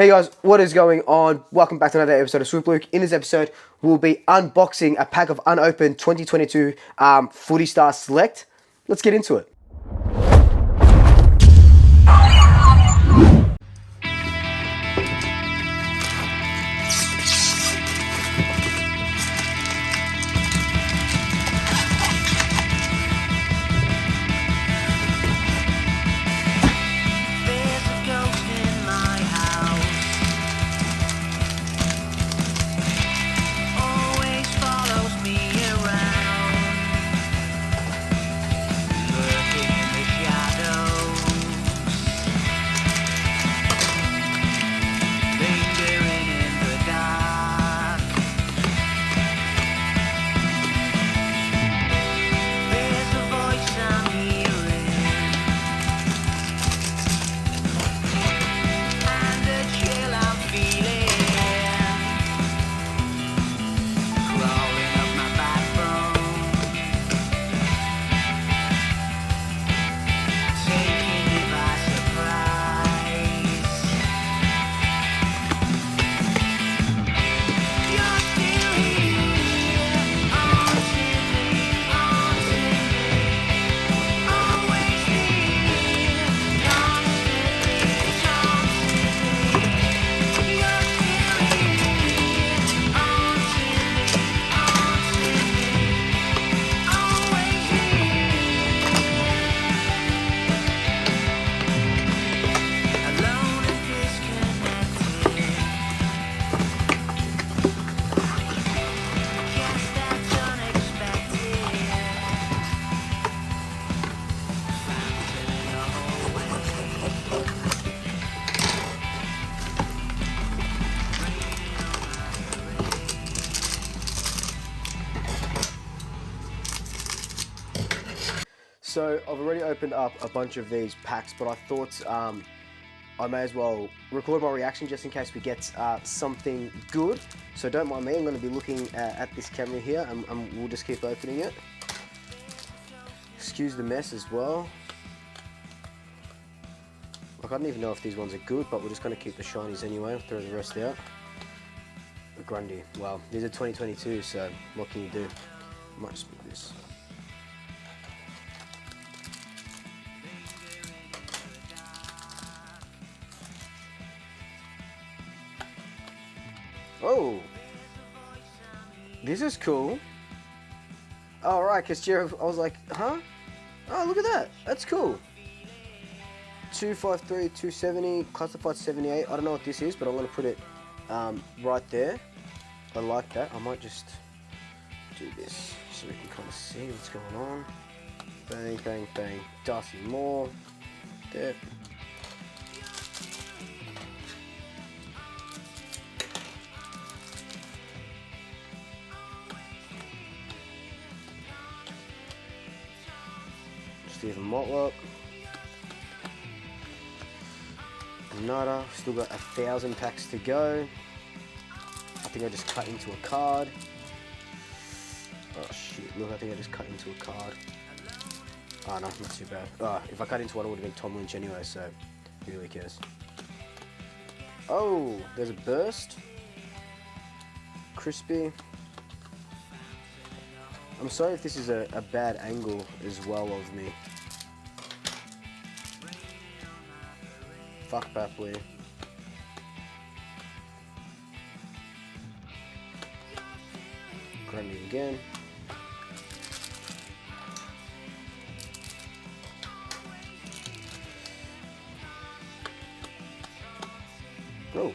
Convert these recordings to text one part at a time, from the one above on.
Hey guys, what is going on? Welcome back to another episode of Swoop. In this episode, we'll be unboxing a pack of unopened 2022 Footy Star Select. Let's get into it. So I've already opened up a bunch of these packs, but I thought I may as well record my reaction just in case we get something good. So don't mind me, I'm going to be looking at this camera here and we'll just keep opening it. Excuse the mess as well. Like, I don't even know if these ones are good, but we're just going to keep the shinies anyway. I'll throw the rest out. The Grundy, well, these are 2022, so what can you do? I might just move this. Oh, this is cool. Oh, right, because Jared, I was like, huh? Oh, look at that. That's cool. 253, 270, classified 78. I don't know what this is, but I'm going to put it right there. I like that. I might just do this so we can kind of see what's going on. Bang, bang, bang. Darcy Moore. There. Stephen Motlop. Nada. Still got 1,000 packs to go. I think I just cut into a card. Oh shit, look, I think I just cut into a card. Oh no, not too bad. Oh, if I cut into one, it would have been Tom Lynch anyway, so who really cares? Oh, there's a burst. Crispy. I'm sorry if this is a bad angle as well of me. Fuck Bapley. Grundy again. Oh.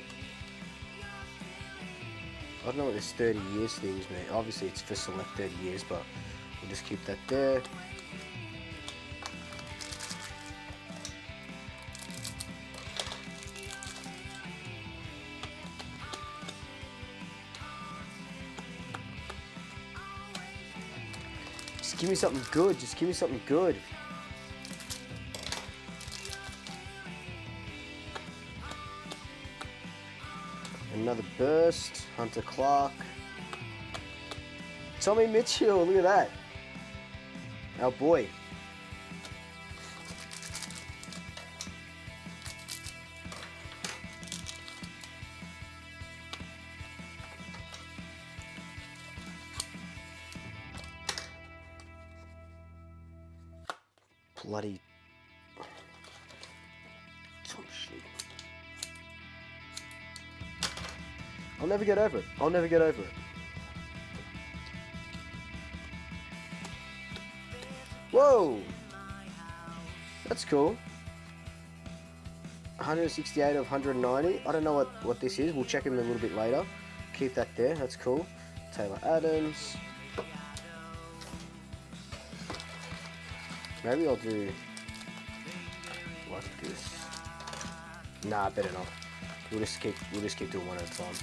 I don't know what this 30 years thing's mean. Obviously it's for select 30 years, but we'll just keep that there. Just give me something good. Just give me something good. Another burst. Hunter Clark. Tommy Mitchell. Look at that. Our boy. Bloody... Oh, shit. I'll never get over it. I'll never get over it. Whoa! That's cool. 168 of 190. I don't know what this is. We'll check him a little bit later. Keep that there. That's cool. Taylor Adams. Maybe I'll do like this. Nah, better not. We'll just keep doing one at a time.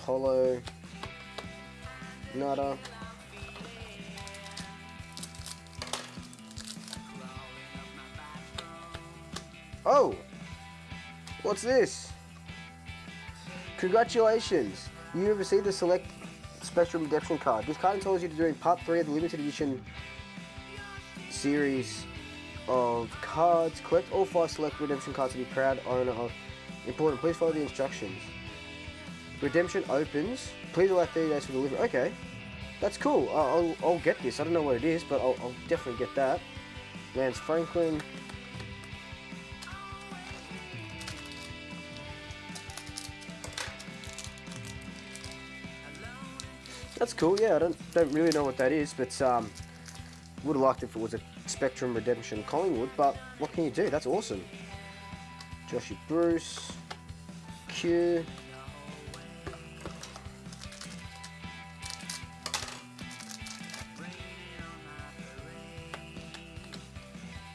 Hollow. Nada. Oh! What's this? Congratulations! You have received the Select Spectrum Redemption card. This card entitles you to doing part 3 of the limited edition series of cards. Collect all 5 Select Redemption cards to be proud owner of. Important, please follow the instructions. Redemption opens. Please allow 30 days for delivery. Okay. That's cool. I'll get this. I don't know what it is, but I'll definitely get that. Lance Franklin. That's cool. Yeah, I don't really know what that is, but would have liked it if it was a Spectrum Redemption Collingwood, but what can you do? That's awesome. Joshy Bruce. Q.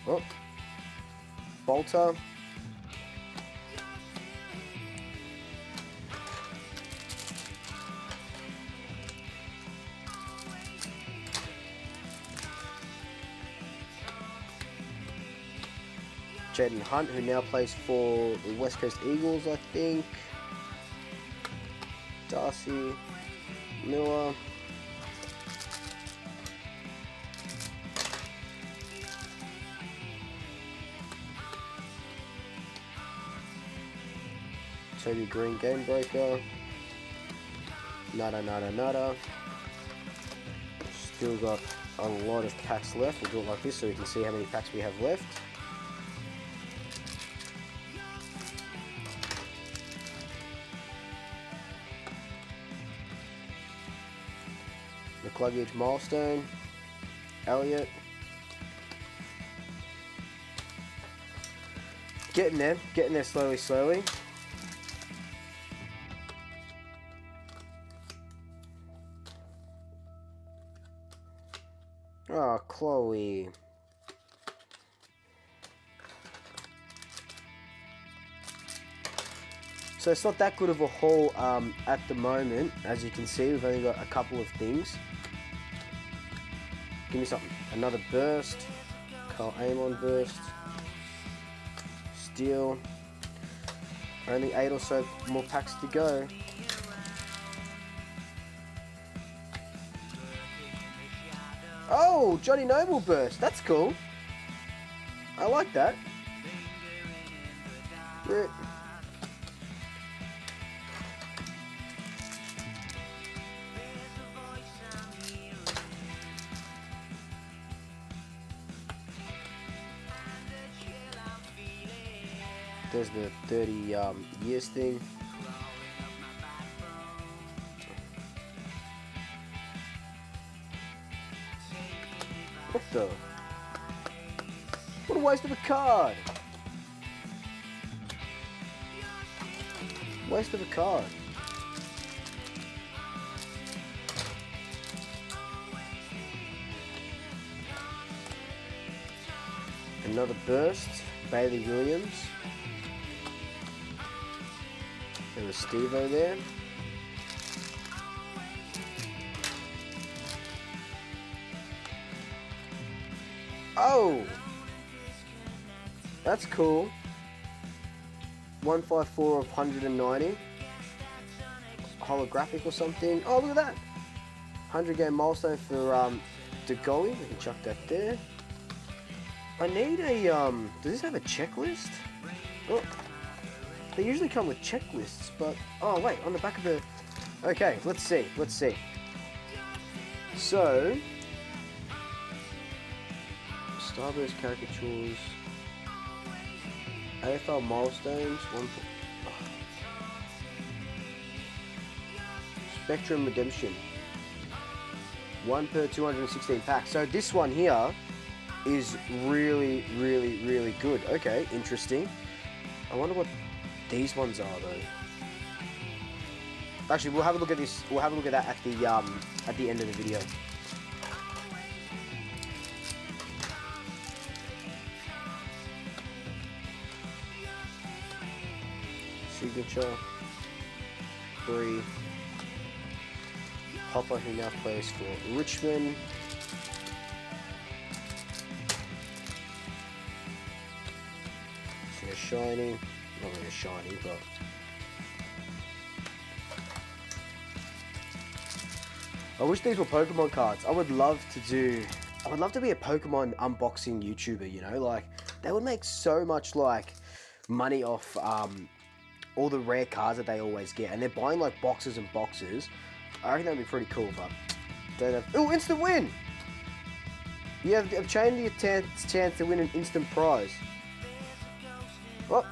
Oh. Bolter. Jaden Hunt, who now plays for the West Coast Eagles, I think. Darcy Miller. Toby Green, Game Breaker. Nada. Still got a lot of packs left. We'll do it like this so we can see how many packs we have left. McCluggage Milestone. Elliott. Getting there slowly. Oh, Chloe. So it's not that good of a haul at the moment. As you can see, we've only got a couple of things. Give me something. Another burst. Carl Amon burst. Steel. Only 8 or so more packs to go. Oh, Johnny Noble burst. That's cool. I like that. Yeah. There's the 30 years thing. What the? What a waste of a card! Waste of a card. Another burst. Bailey Williams. There was Steve-O there. Oh! That's cool. 154 of 190. Holographic or something. Oh, look at that! 100 game milestone for DeGoey. We can chuck that there. I need a does this have a checklist? Oh. They usually come with checklists, but... Oh, wait, on the back of the... Okay, let's see. So, Starburst caricatures, AFL milestones, Spectrum Redemption, 1 per 216 packs. So this one here is really, really, really good. Okay, interesting. I wonder what these ones are though. Actually, we'll have a look at this. We'll have a look at that at the end of the video. Signature. 3. Hopper, who now plays for Richmond. So a shiny, not really a shiny, but I wish these were Pokemon cards. I would love to be a Pokemon unboxing YouTuber, you know, like they would make so much like money off all the rare cards that they always get, and they're buying like boxes and boxes. I reckon that'd be pretty cool, but don't have. Oh, instant win! You have obtained the chance to win an instant prize. Oh,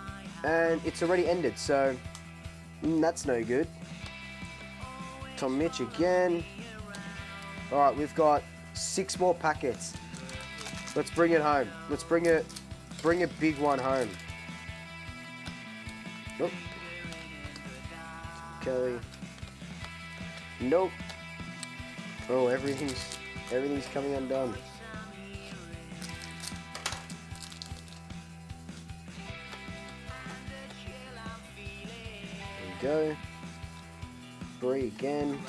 and it's already ended, so that's no good. Tom Mitch again. All right, we've got 6 more packets. Let's bring it home. Let's bring a big one home. Nope. Kelly. Nope. Oh, everything's coming undone. There we go. Bree again.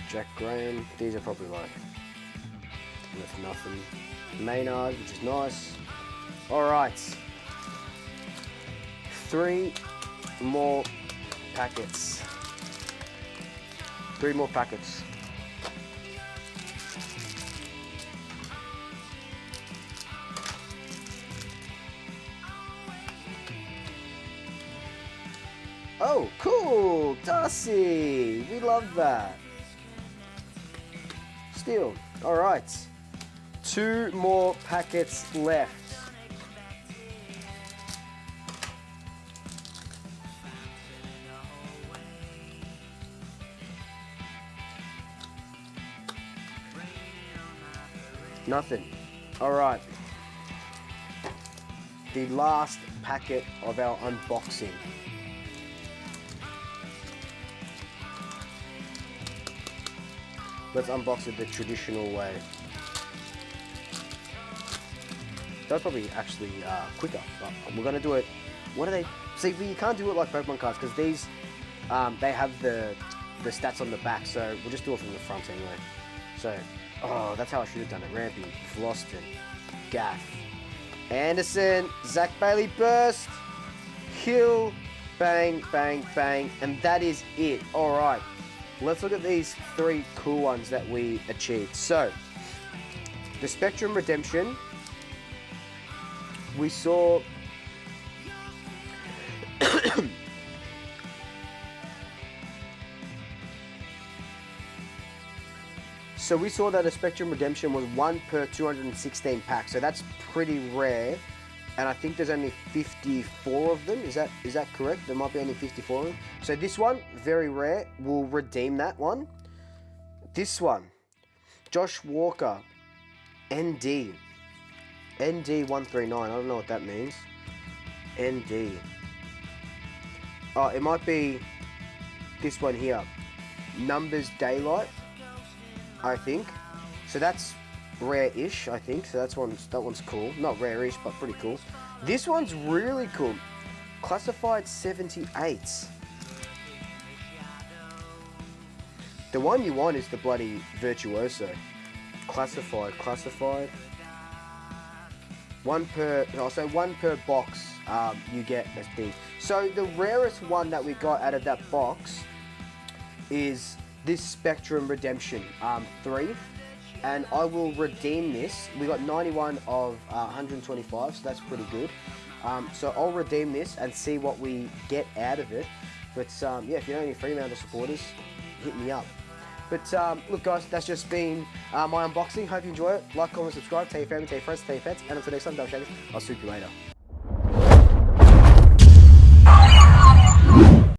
Jack Graham. These are probably like with nothing. Maynard, which is nice. Alright. 3 more packets. 3 more packets. Oh, cool! Darcy! We love that. Still. Alright. 2 more packets left. Nothing. Alright. The last packet of our unboxing. Let's unbox it the traditional way. That's probably actually quicker, but we're gonna do it. What do they? See, you can't do it like Pokemon cards because these, they have the stats on the back. So we'll just do it from the front anyway. So, oh, that's how I should have done it. Rampy, Vloston, Gaff, Anderson, Zach Bailey burst, Hill, bang, bang, bang, and that is it. All right, let's look at these 3 cool ones that we achieved. So, the Spectrum Redemption. We saw so we saw that a Spectrum Redemption was 1 per 216 packs, so that's pretty rare, and I think there's only 54 of them. Is that correct? There might be only 54 of them. So this one, very rare. We'll redeem that one. This one, Josh Walker, ND. ND139, I don't know what that means. ND. Oh, it might be this one here. Numbers Daylight, I think. So that's rare-ish, I think. So that one's cool. Not rare-ish, but pretty cool. This one's really cool. Classified 78s. The one you want is the bloody Virtuoso. Classified. 1 per box, you get a thing. So the rarest one that we got out of that box is this Spectrum Redemption 3, and I will redeem this. We got 91 of 125, so that's pretty good. So I'll redeem this and see what we get out of it. But yeah, if you know any Fremantle supporters, hit me up. But look guys, that's just been my unboxing. Hope you enjoy it. Like, comment, subscribe, tell your family, tell your friends, tell your pets. And until next time, Double Shakers, I'll swoop you later.